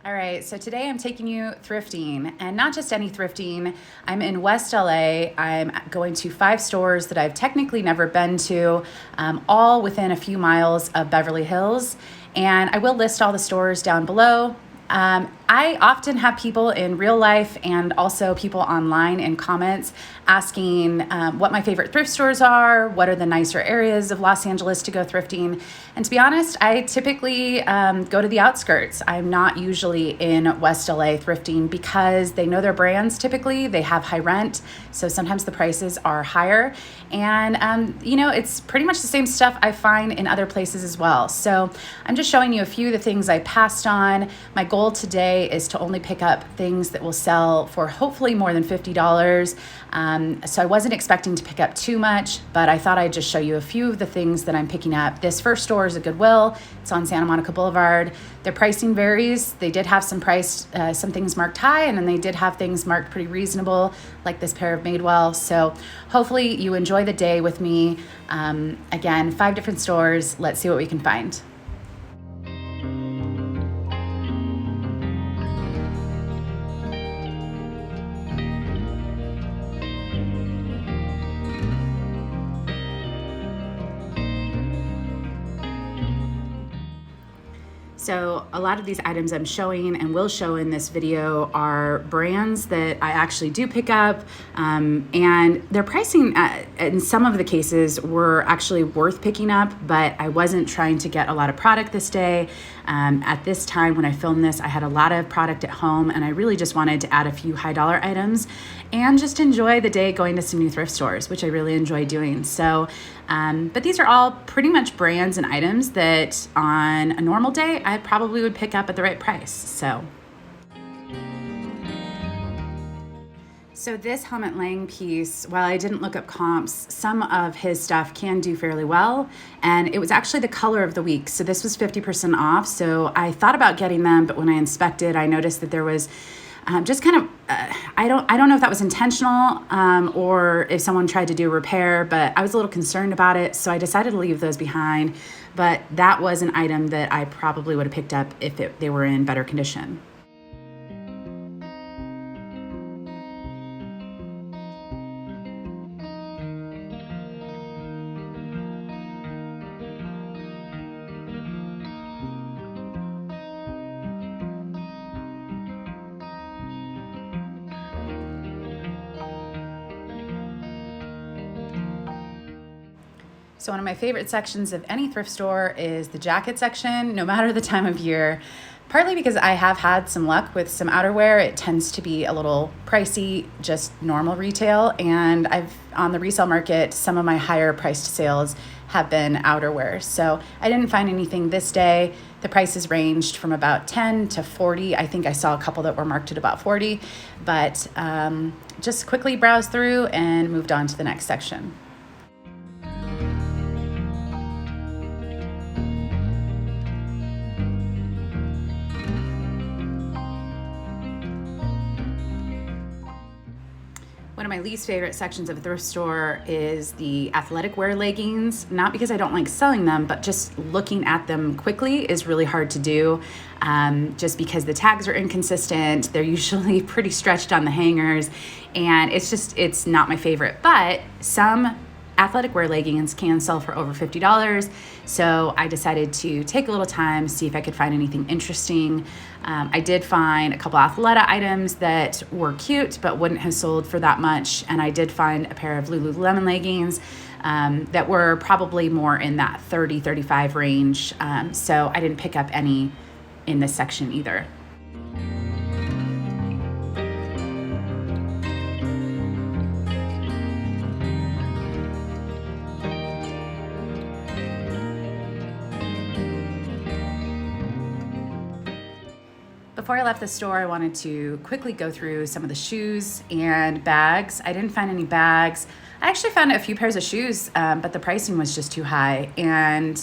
All right, so today I'm taking you thrifting, and not just any thrifting. I'm in West LA. I'm going to 5 stores that I've technically never been to, all within a few miles of Beverly Hills, and I will list all the stores down below. I often have people in real life and also people online in comments asking what my favorite thrift stores are, what are the nicer areas of Los Angeles to go thrifting. And to be honest, I typically go to the outskirts. I'm not usually in West LA thrifting because they know their brands typically. They have high rent, so sometimes the prices are higher. And, it's pretty much the same stuff I find in other places as well. So I'm just showing you a few of the things I passed on. My goal today is to only pick up things that will sell for hopefully more than $50. So I wasn't expecting to pick up too much, but I thought I'd just show you a few of the things that I'm picking up. This first store is a Goodwill. It's on Santa Monica Boulevard. Their pricing varies. They did have some things marked high, and then they did have things marked pretty reasonable, like this pair of Madewell. So hopefully you enjoy the day with me. Again, 5 different stores. Let's see what we can find. So a lot of these items I'm showing and will show in this video are brands that I actually do pick up, and their pricing in some of the cases were actually worth picking up, but I wasn't trying to get a lot of product this day. At this time when I filmed this, I had a lot of product at home, and I really just wanted to add a few high dollar items and just enjoy the day going to some new thrift stores, which I really enjoy doing. So, but these are all pretty much brands and items that on a normal day, I probably would pick up at the right price. So this Helmut Lang piece, while I didn't look up comps, some of his stuff can do fairly well. And it was actually the color of the week. So this was 50% off. So I thought about getting them, but when I inspected, I noticed that there was just kind of, I don't know if that was intentional or if someone tried to do a repair, but I was a little concerned about it. So I decided to leave those behind. But that was an item that I probably would have picked up if they were in better condition. So one of my favorite sections of any thrift store is the jacket section, no matter the time of year, partly because I have had some luck with some outerwear. It tends to be a little pricey, just normal retail. And on the resale market, some of my higher priced sales have been outerwear. So I didn't find anything this day. The prices ranged from about 10 to 40. I think I saw a couple that were marked at about 40, but just quickly browsed through and moved on to the next section. One of my least favorite sections of a thrift store is the athletic wear leggings, not because I don't like selling them, but just looking at them quickly is really hard to do, just because the tags are inconsistent. They're usually pretty stretched on the hangers, and it's not my favorite. But some athletic wear leggings can sell for over $50. So I decided to take a little time, see if I could find anything interesting. I did find a couple Athleta items that were cute, but wouldn't have sold for that much. And I did find a pair of Lululemon leggings that were probably more in that 30, 35 range. So I didn't pick up any in this section either. Before I left the store, I wanted to quickly go through some of the shoes and bags. I didn't find any bags. I actually found a few pairs of shoes, but the pricing was just too high. And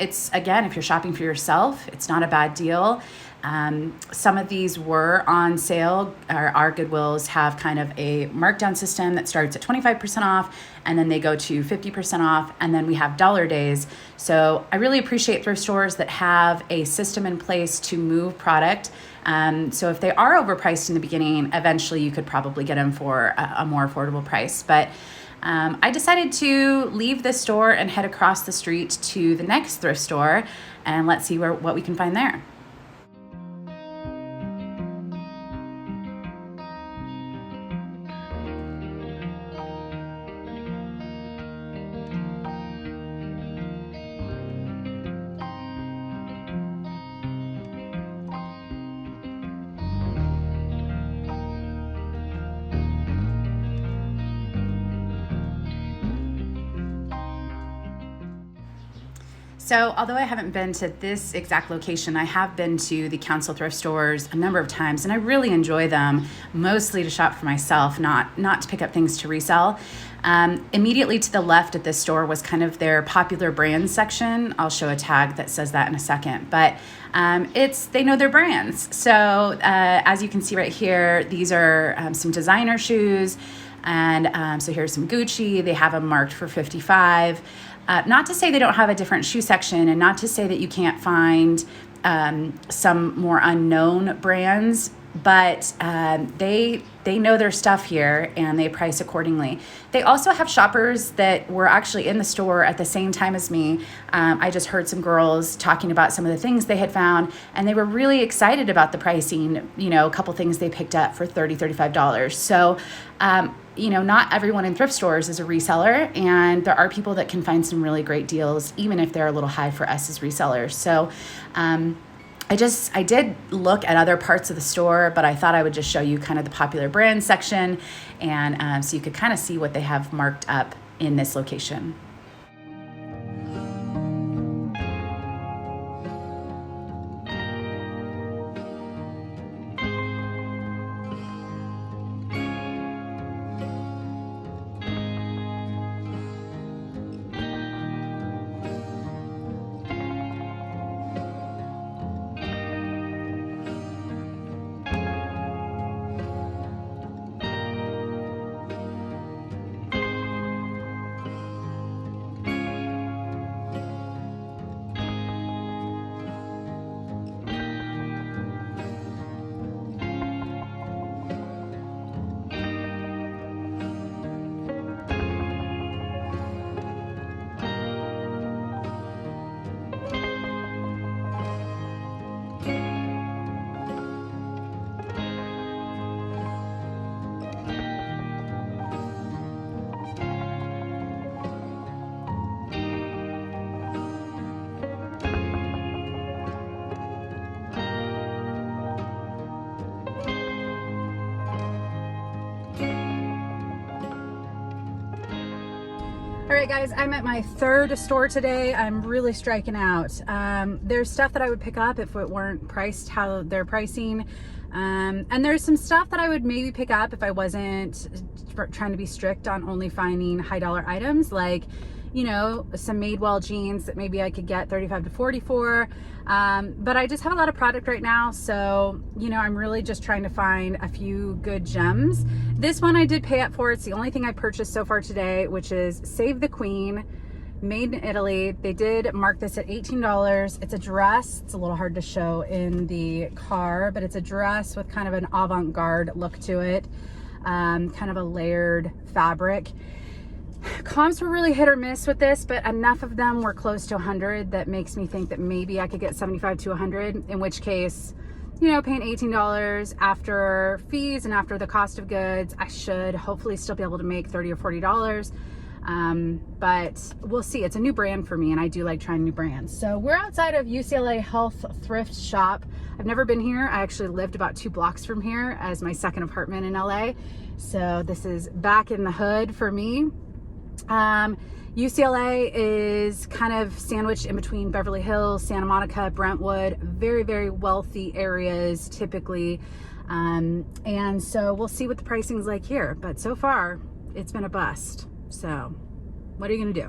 it's, again, if you're shopping for yourself, it's not a bad deal. Some of these were on sale. Our Goodwills have kind of a markdown system that starts at 25% off, and then they go to 50% off, and then we have dollar days. So I really appreciate thrift stores that have a system in place to move product. So if they are overpriced in the beginning, eventually you could probably get them for a more affordable price. But I decided to leave the store and head across the street to the next thrift store, and let's see what we can find there. So although I haven't been to this exact location, I have been to the council thrift stores a number of times, and I really enjoy them, mostly to shop for myself, not to pick up things to resell. Immediately to the left at this store was kind of their popular brands section. I'll show a tag that says that in a second, but they know their brands. So as you can see right here, these are some designer shoes, and so here's some Gucci. They have them marked for 55. Not to say they don't have a different shoe section, and not to say that you can't find some more unknown brands, but they know their stuff here and they price accordingly. They also have shoppers that were actually in the store at the same time as me. I just heard some girls talking about some of the things they had found, and they were really excited about the pricing. You know, a couple things they picked up for $30, $35. So, you know, not everyone in thrift stores is a reseller, and there are people that can find some really great deals, even if they're a little high for us as resellers. So, I did look at other parts of the store, but I thought I would just show you kind of the popular brand section, and so you could kind of see what they have marked up in this location. All right, guys, I'm at my third store today. I'm really striking out. There's stuff that I would pick up if it weren't priced how they're pricing. And there's some stuff that I would maybe pick up if I wasn't trying to be strict on only finding high dollar items, like, you know, some Madewell jeans that maybe I could get 35 to 40 for. But I just have a lot of product right now. So, you know, I'm really just trying to find a few good gems. This one I did pay up for. It's the only thing I purchased so far today, which is Save the Queen, made in Italy. They did mark this at $18. It's a dress. It's a little hard to show in the car, but it's a dress with kind of an avant-garde look to it. Kind of a layered fabric. Comps were really hit or miss with this, but enough of them were close to 100 that makes me think that maybe I could get 75 to 100, in which case, you know, paying $18 after fees and after the cost of goods, I should hopefully still be able to make $30 or $40. But we'll see. It's a new brand for me, and I do like trying new brands. So we're outside of UCLA Health Thrift Shop. I've never been here. I actually lived about 2 blocks from here as my second apartment in LA. So this is back in the hood for me. UCLA is kind of sandwiched in between Beverly Hills, Santa Monica, Brentwood, very, very wealthy areas typically. And so we'll see what the pricing is like here. But so far, it's been a bust. So what are you gonna do?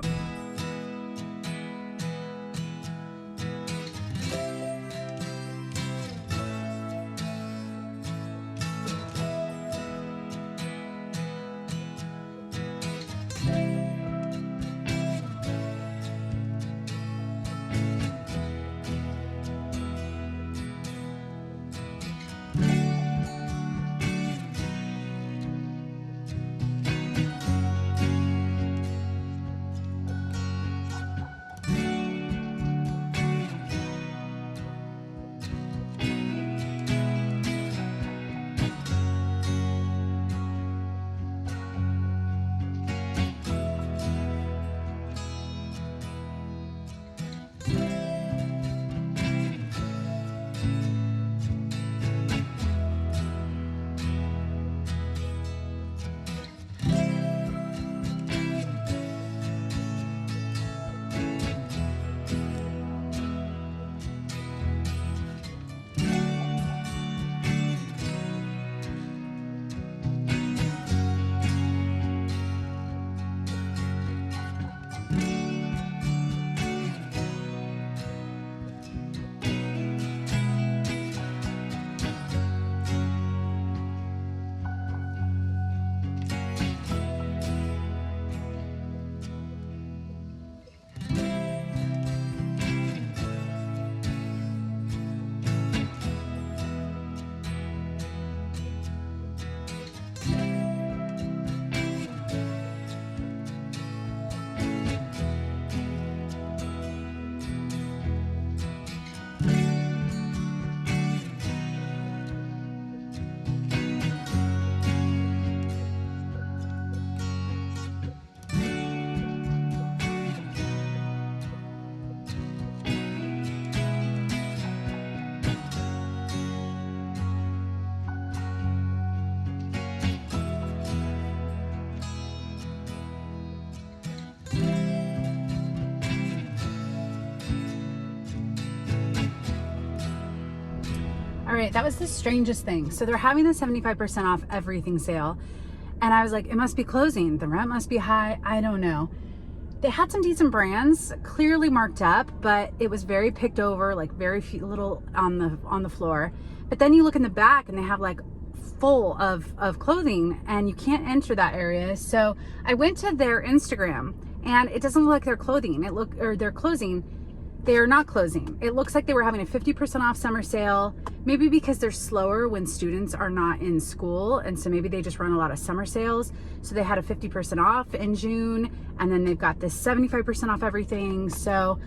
All right, that was the strangest thing. So they're having the 75% off everything sale. And I was like, it must be closing. The rent must be high. I don't know. They had some decent brands, clearly marked up, but it was very picked over, like very few, little on the floor. But then you look in the back and they have like full of clothing and you can't enter that area. So I went to their Instagram and it doesn't look like they're clothing. They're closing. They're not closing. It looks like they were having a 50% off summer sale, maybe because they're slower when students are not in school. And so maybe they just run a lot of summer sales. So they had a 50% off in June, and then they've got this 75% off everything. So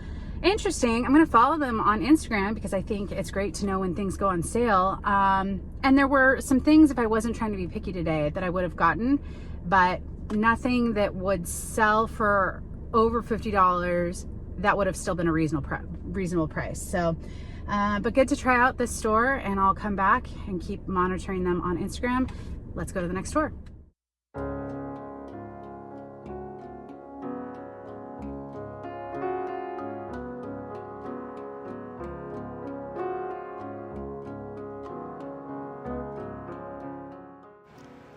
interesting. I'm going to follow them on Instagram because I think it's great to know when things go on sale. And there were some things, if I wasn't trying to be picky today, that I would have gotten, but nothing that would sell for over $50 that would have still been a reasonable price. So, but good to try out this store, and I'll come back and keep monitoring them on Instagram. Let's go to the next store.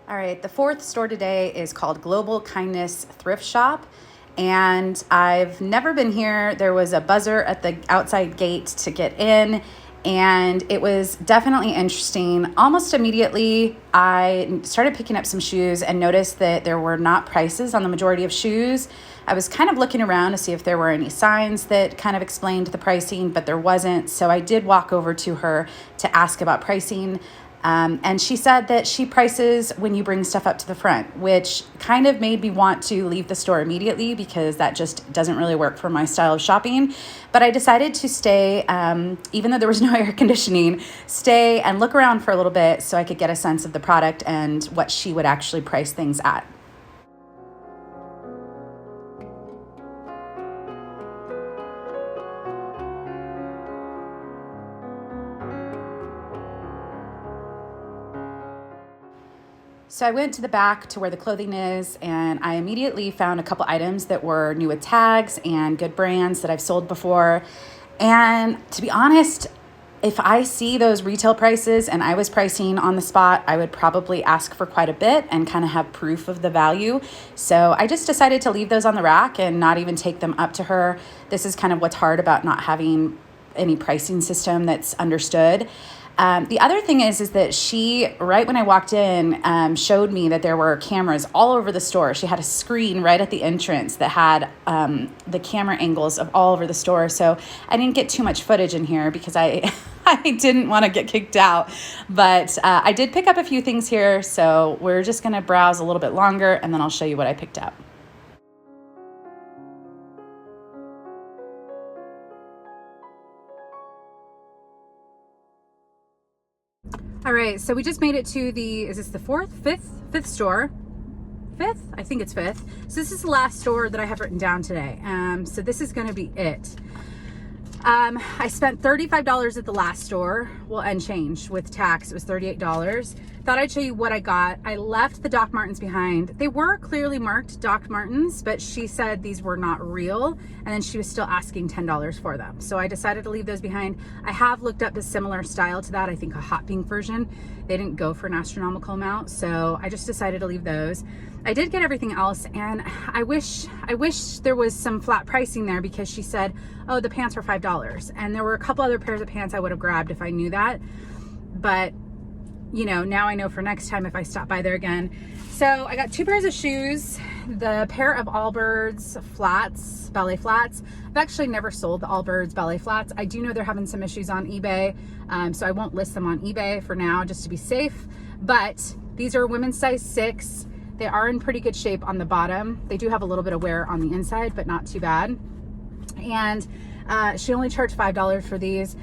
All right, the fourth store today is called Global Kindness Thrift Shop. And I've never been here. There was a buzzer at the outside gate to get in, and it was definitely interesting. Almost immediately, I started picking up some shoes and noticed that there were not prices on the majority of shoes. I was kind of looking around to see if there were any signs that kind of explained the pricing, but there wasn't. So I did walk over to her to ask about pricing. And she said that she prices when you bring stuff up to the front, which kind of made me want to leave the store immediately because that just doesn't really work for my style of shopping. But I decided to stay, even though there was no air conditioning, stay and look around for a little bit so I could get a sense of the product and what she would actually price things at. So I went to the back to where the clothing is, and I immediately found a couple items that were new with tags and good brands that I've sold before. And to be honest, if I see those retail prices and I was pricing on the spot, I would probably ask for quite a bit and kind of have proof of the value. So I just decided to leave those on the rack and not even take them up to her. This is kind of what's hard about not having any pricing system that's understood. The other thing is that she, right when I walked in, showed me that there were cameras all over the store. She had a screen right at the entrance that had the camera angles of all over the store. So I didn't get too much footage in here because I didn't want to get kicked out. But I did pick up a few things here. So we're just going to browse a little bit longer and then I'll show you what I picked up. All right, so we just made it to the, is this the fifth store? Fifth? I think it's fifth. So this is the last store that I have written down today. So this is gonna be it. I spent $35 at the last store, well, and change with tax, it was $38. Thought I'd show you what I got. I left the Doc Martens behind. They were clearly marked Doc Martens, but she said these were not real, and then she was still asking $10 for them. So I decided to leave those behind. I have looked up a similar style to that, I think a hot pink version. They didn't go for an astronomical amount, so I just decided to leave those. I did get everything else, and I wish there was some flat pricing there, because she said, oh, the pants were $5. And there were a couple other pairs of pants I would have grabbed if I knew that. But, you know, now I know for next time if I stop by there again. So I got 2 pairs of shoes, the pair of Allbirds flats, ballet flats. I've actually never sold the Allbirds ballet flats. I do know they're having some issues on eBay, so I won't list them on eBay for now, just to be safe. But these are women's size 6. They are in pretty good shape on the bottom. They do have a little bit of wear on the inside, but not too bad. And she only charged $5 for these.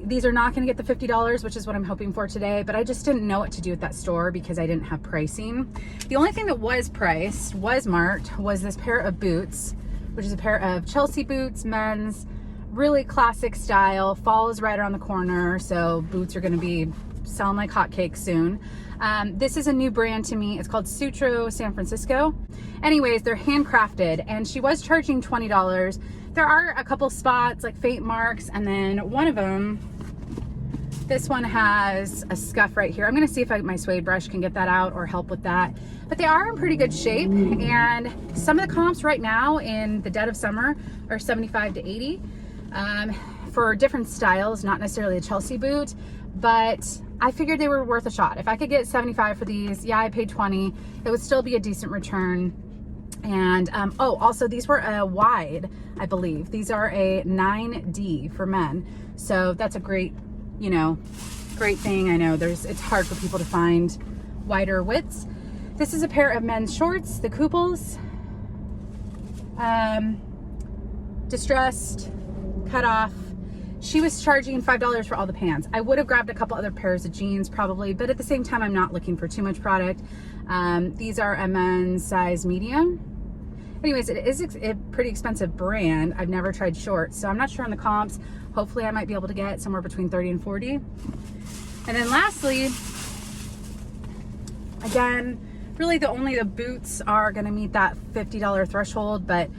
These are not going to get the $50, which is what I'm hoping for today, but I just didn't know what to do at that store because I didn't have pricing. The only thing that was priced, was marked, was this pair of boots, which is a pair of Chelsea boots, men's, really classic style. Fall is right around the corner, so boots are going to be selling like hotcakes soon. This is a new brand to me. It's called Sutro San Francisco. Anyways, they're handcrafted, and she was charging $20. There are a couple spots like faint marks, and then one of them, this one has a scuff right here. I'm gonna see if my suede brush can get that out or help with that. But they are in pretty good shape, and some of the comps right now in the dead of summer are 75 to 80 for different styles, not necessarily a Chelsea boot, but I figured they were worth a shot. If I could get 75 for these, yeah, I paid 20. It would still be a decent return. And oh, also these were a wide, I believe. These are a 9D for men. So that's a great, you know, great thing. I know it's hard for people to find wider widths. This is a pair of men's shorts, the Kooples. Distressed, cut off. She was charging $5 for all the pants. I would have grabbed a couple other pairs of jeans probably, but at the same time, I'm not looking for too much product. These are a men's size medium. Anyways, it is a pretty expensive brand. I've never tried shorts, so I'm not sure on the comps. Hopefully I might be able to get somewhere between 30 and 40. And then lastly, again, really the boots are gonna meet that $50 threshold, but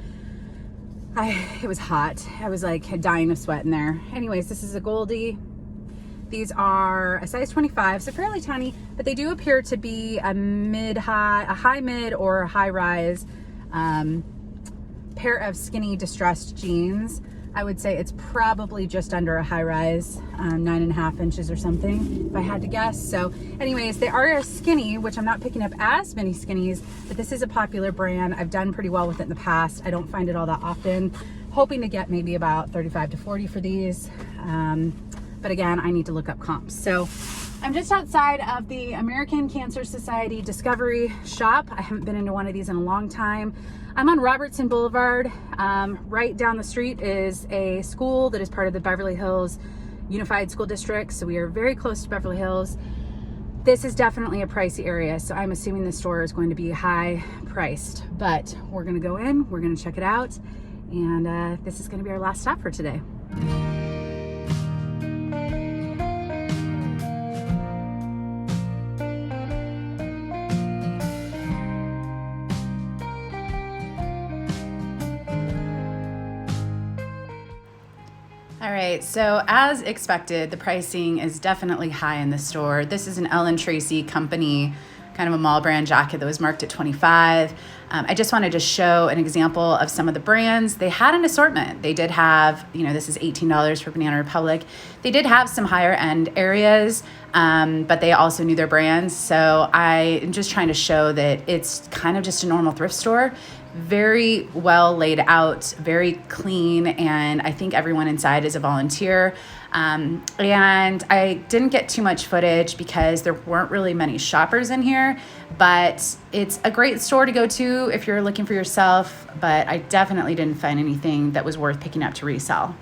it was hot. I was like dying of sweat in there. Anyways, this is a Goldie. These are a size 25, so fairly tiny, but they do appear to be a high mid or a high rise pair of skinny distressed jeans. I would say it's probably just under a high rise, 9.5 inches or something, if I had to guess. So anyways, they are a skinny, which I'm not picking up as many skinnies, but this is a popular brand. I've done pretty well with it in the past. I don't find it all that often. Hoping to get maybe about 35 to 40 for these. But again, I need to look up comps. So I'm just outside of the American Cancer Society Discovery shop. I haven't been into one of these in a long time. I'm on Robertson Boulevard. Right down the street is a school that is part of the Beverly Hills Unified School District. So we are very close to Beverly Hills. This is definitely a pricey area, so I'm assuming the store is going to be high priced, but we're gonna go in, we're gonna check it out, and this is gonna be our last stop for today. All right, so as expected, the pricing is definitely high in the store. This is an Ellen Tracy company, kind of a mall brand jacket that was marked at $25. I just wanted to show an example of some of the brands. They had an assortment. They did have, this is $18 for Banana Republic. They did have some higher end areas, but they also knew their brands. So I am just trying to show that it's kind of just a normal thrift store. Very well laid out, very clean, and I think everyone inside is a volunteer. And I didn't get too much footage because there weren't really many shoppers in here, but it's a great store to go to if you're looking for yourself, but I definitely didn't find anything that was worth picking up to resell.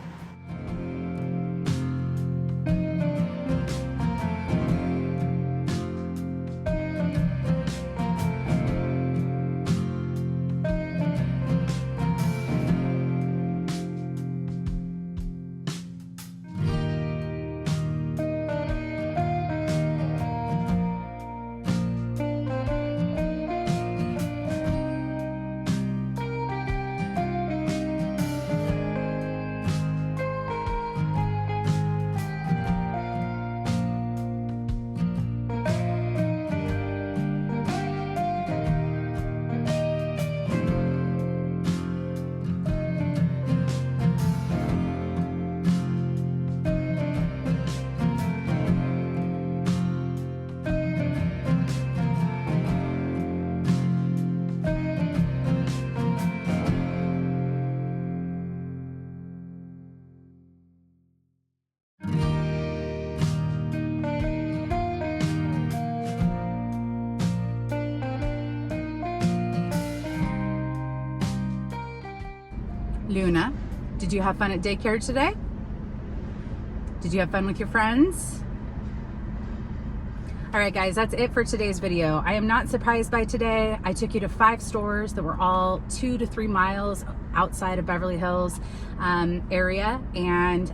Luna, did you have fun at daycare today? Did you have fun with your friends? All right, guys, that's it for today's video. I am not surprised by today. I took you to 5 stores that were all 2 to 3 miles outside of Beverly Hills area, and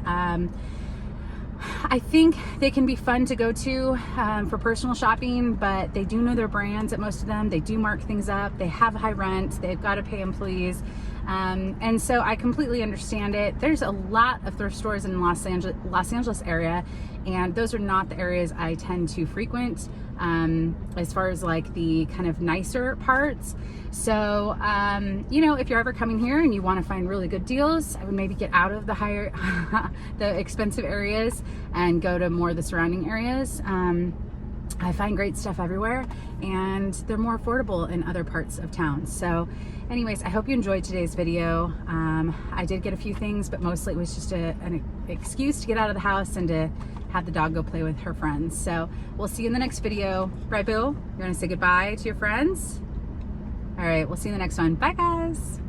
I think they can be fun to go to for personal shopping, but they do know their brands at most of them. They do mark things up. They have high rent. They've got to pay employees. And so I completely understand it. There's a lot of thrift stores in Los Angeles area, and those are not the areas I tend to frequent as far as like the kind of nicer parts. So, if you're ever coming here and you want to find really good deals, I would maybe get out of the the expensive areas and go to more of the surrounding areas. I find great stuff everywhere, and they're more affordable in other parts of town. So anyways, I hope you enjoyed today's video. I did get a few things, but mostly it was just an excuse to get out of the house and to have the dog go play with her friends. So we'll see you in the next video. Right, Boo? You want to say goodbye to your friends? All right, we'll see you in the next one. Bye, guys.